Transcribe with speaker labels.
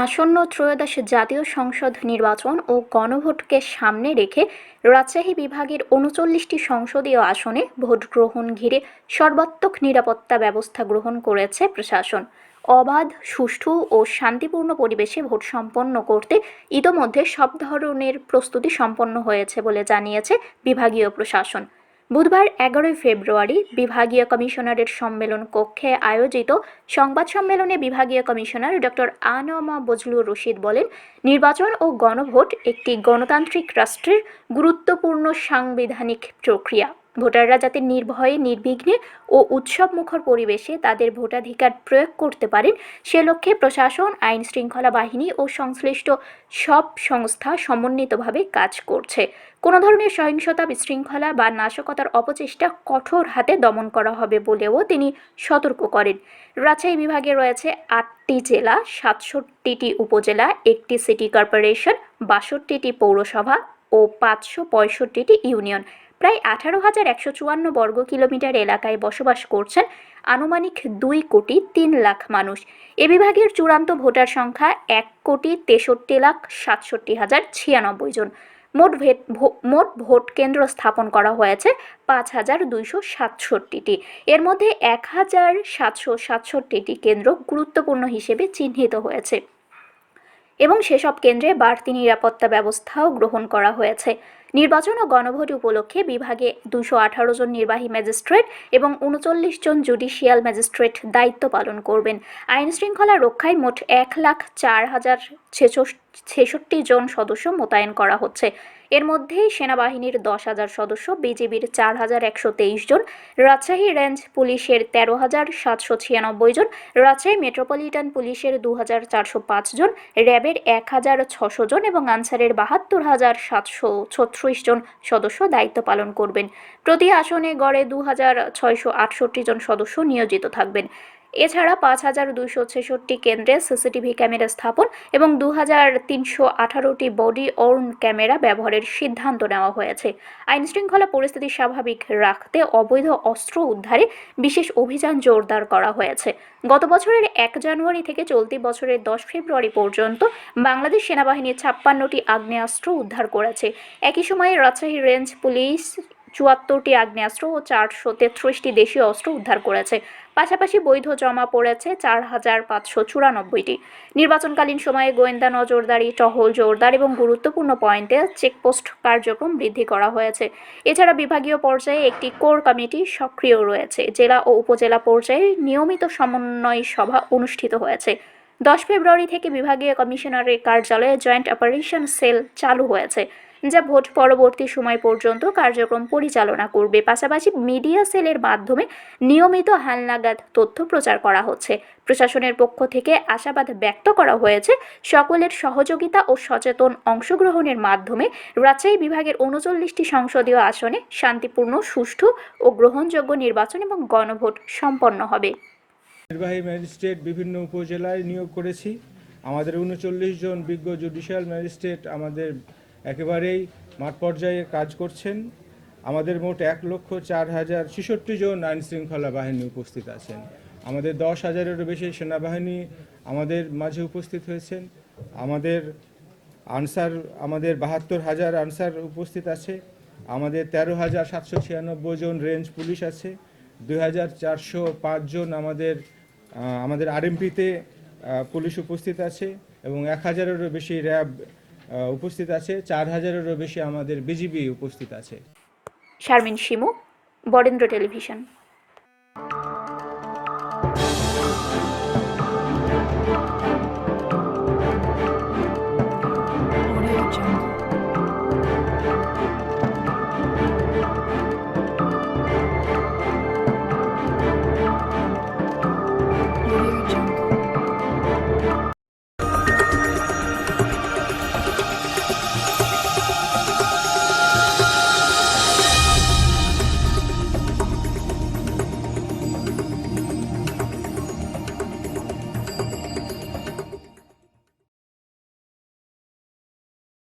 Speaker 1: আসন্ন ত্রয়োদশ জাতীয় সংসদ নির্বাচন ও গণভোটকে সামনে রেখে রাজশাহী বিভাগের ৩৯টি সংসদীয় আসনে ভোট গ্রহণ ঘিরে সর্বাত্মক নিরাপত্তা ব্যবস্থা গ্রহণ করেছে প্রশাসন। অবাধ, সুষ্ঠু ও শান্তিপূর্ণ পরিবেশে ভোট সম্পন্ন করতে ইতোমধ্যে সব ধরনের প্রস্তুতি সম্পন্ন হয়েছে বলে জানিয়েছে বিভাগীয় প্রশাসন। বুধবার ১১ ফেব্রুয়ারি বিভাগীয় কমিশনারের সম্মেলন কক্ষে আয়োজিত সংবাদ সম্মেলনে বিভাগীয় কমিশনার ডক্টর আনমা বজলুর রশিদ বলেন, নির্বাচন ও গণভোট একটি গণতান্ত্রিক রাষ্ট্রের গুরুত্বপূর্ণ সাংবিধানিক প্রক্রিয়া। ভোটাররা যাতে নির্ভয়ে, নির্বিঘ্নে ও উৎসবমুখর পরিবেশে তাদের ভোটাধিকার প্রয়োগ করতে পারেন, সে লক্ষ্যে প্রশাসন, আইন শৃঙ্খলা বাহিনী ও সংশ্লিষ্ট সব সংস্থা সমন্বিতভাবে কাজ করছে। কোনো ধরনের সহিংসতা, বিশৃঙ্খলা বা নাশকতার অপচেষ্টা কঠোর হাতে দমন করা হবে বলেও তিনি সতর্ক করেন। রাজশাহী বিভাগে রয়েছে ৮টি জেলা, ৬৭টি উপজেলা, ১টি সিটি কর্পোরেশন, ৬২টি পৌরসভা ও ৫৬৫টি ইউনিয়ন। প্রায় ১৮,১৫৪ বর্গ কিলোমিটার এলাকায় বসবাস করছেন আনুমানিক ২,৩,০০,০০০ মানুষ। এ বিভাগের চূড়ান্ত ভোটার সংখ্যা ১,৬৩,৬৭,০৯৬ জন। মোট ভোট কেন্দ্র স্থাপন করা হয়েছে ৫,২৬৭টি। এর মধ্যে ১,৭৬৭টি কেন্দ্র গুরুত্বপূর্ণ হিসেবে চিহ্নিত হয়েছে এবং সেসব কেন্দ্রে বাড়তি নিরাপত্তা ব্যবস্থাও গ্রহণ করা হয়েছে। নির্বাচন ও গণভোট উপলক্ষে বিভাগে ২১৮ জন নির্বাহী ম্যাজিস্ট্রেট এবং ৩৯ জন জুডিশিয়াল ম্যাজিস্ট্রেট দায়িত্ব পালন করবেন। আইন শৃঙ্খলা রক্ষায় মোট ১,০৪,০৬৬ জন সদস্য মোতায়েন করা হচ্ছে। এর মধ্যে সেনাবাহিনীর ১০,০০০ সদস্য, বিজিবির ৪,১২৩ জন, রাজশাহী রেঞ্জ পুলিশের ১৩,৭৯৬ জন, রাজশাহী মেট্রোপলিটন পুলিশের ২,৪০৫ জন, র্যাবের ১,৬০০ জন এবং আনসারের ৭২,৭৩৬ জন সদস্য দায়িত্ব পালন করবেন। প্রতি আসনে গড়ে ২,৬৬৮ জন সদস্য নিয়োজিত থাকবেন। এছাড়া ৫,২৬৬ কেন্দ্রে সিসিটিভি ক্যামেরা স্থাপন এবং ২,৩১৮টি বডি ওর্ন ক্যামেরা ব্যবহারের সিদ্ধান্ত নেওয়া হয়েছে। আইন শৃঙ্খলা পরিস্থিতি স্বাভাবিক রাখতে অবৈধ অস্ত্র উদ্ধারে বিশেষ অভিযান জোরদার করা হয়েছে। গত বছরের ১ জানুয়ারি থেকে চলতি বছরের ১০ ফেব্রুয়ারি পর্যন্ত বাংলাদেশ সেনাবাহিনী ৫৬টি আগ্নেয়াস্ত্র উদ্ধার করেছে। একই সময়ে রাজশাহী রেঞ্জ পুলিশ ৭৪টি আগ্নেয়াস্ত্র ও ৪৩৩টি দেশীয় অস্ত্র উদ্ধার করেছে। পাশাপাশি বৈধ জমা পড়েছে ৪,৫৯৪টি। নির্বাচনকালীন সময়ে গোয়েন্দা নজরদারি, টহল জোরদার এবং গুরুত্বপূর্ণ পয়েন্টে চেকপোস্ট কার্যক্রম বৃদ্ধি করা হয়েছে। এছাড়া বিভাগীয় পর্যায়ে একটি কোর কমিটি সক্রিয় রয়েছে। জেলা ও উপজেলা পর্যায়ে নিয়মিত সমন্বয় সভা অনুষ্ঠিত হয়েছে। ১০ ফেব্রুয়ারি থেকে বিভাগীয় কমিশনারের কার্যালয়ে জয়েন্ট অপারেশন সেল চালু হয়েছে, যা ভোট পরবর্তী সময় পর্যন্ত কার্যক্রম পরিচালনা করবে। পাশাপাশি মিডিয়া সেলের মাধ্যমে নিয়মিত হালনাগাদ তথ্য প্রচার করা হচ্ছে। প্রশাসনের পক্ষ থেকে আশাবাদ ব্যক্ত করা হয়েছে, সকলের সহযোগিতা ও সচেতন অংশগ্রহণের মাধ্যমে রাজশাহী বিভাগের ৩৯টি সংসদীয় আসনে শান্তিপূর্ণ, সুষ্ঠু ও গ্রহণযোগ্য নির্বাচন এবং গণভোট সম্পন্ন হবে।
Speaker 2: নির্বাহী ম্যাজিস্ট্রেট বিভিন্ন উপজেলায় নিয়োগ করেছি। আমাদের ৩৯ জন বিজ্ঞ জুডিশিয়াল ম্যাজিস্ট্রেট আমাদের একেবারেই মাঠ পর্যায়ে কাজ করছেন। আমাদের মোট ১,০৪,০৬৬ জন আইন শৃঙ্খলা বাহিনী উপস্থিত আছেন। আমাদের ১০,০০০-এরও বেশি সেনাবাহিনী আমাদের মাঝে উপস্থিত হয়েছেন। আমাদের ৭২,০০০ আনসার উপস্থিত আছে। আমাদের ১৩,৭৯৬ জন রেঞ্জ পুলিশ আছে। ২,৪০৫ জন আমাদের আরএমপিতে পুলিশ উপস্থিত আছে এবং ১,০০০-এরও বেশি র্যাব উপস্থিত আছে। ৪,০০০-এরও বেশি আমাদের বিজিবি উপস্থিত আছে।
Speaker 1: শারমিন শিমু, বরেন্দ্র টেলিভিশন।